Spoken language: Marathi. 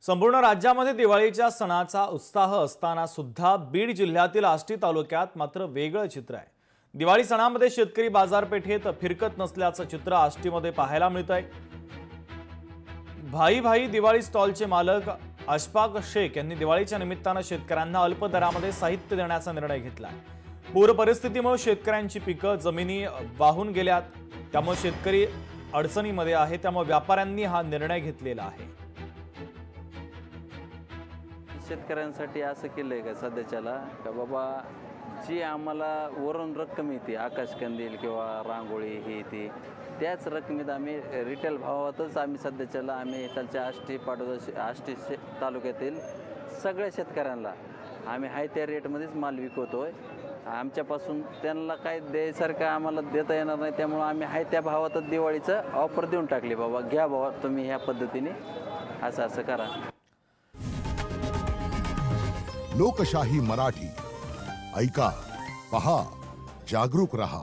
संपूर्ण राज्यामध्ये दिवाळीच्या सणाचा उत्साह असताना सुद्धा बीड जिल्ह्यातील आष्टी तालुक्यात मात्र वेगळं चित्र आहे। दिवाळी सणामध्ये शेतकरी बाजारपेठेत फिरकत नसल्याचं चित्र आष्टीमध्ये पाहायला मिळतंय। भाई भाई दिवाळी स्टॉलचे मालक अशफाक शेख यांनी दिवाळीच्या निमित्तानं शेतकऱ्यांना अल्प दरामध्ये साहित्य देण्याचा निर्णय घेतलाय। पूर परिस्थितीमुळे शेतकऱ्यांची पिकं जमिनी वाहून गेल्यात, त्यामुळे शेतकरी अडचणीमध्ये आहे, त्यामुळे व्यापाऱ्यांनी हा निर्णय घेतलेला आहे। शेतकऱ्यांसाठी असं केलंय का सध्याच्याला का बाबा जी आम्हाला वरून रक्कम येते आकाशकंदील किंवा रांगोळी ही ती त्याच रकमेत आम्ही रिटेल भावातच आम्ही सध्याच्याला आम्ही त्याच्या आष्टी तालुक्यातील सगळ्या शेतकऱ्यांना आम्ही हाय त्या रेटमध्येच माल विकवतोय। आमच्यापासून त्यांना काय द्यायसारखं आम्हाला देता येणार नाही, त्यामुळे आम्ही हाय त्या भावातच दिवाळीचं ऑफर देऊन टाकली, बाबा घ्या बाबा तुम्ही ह्या पद्धतीने असं करा। लोकशाही मराठी ऐका, पहा, जागरूक रहा।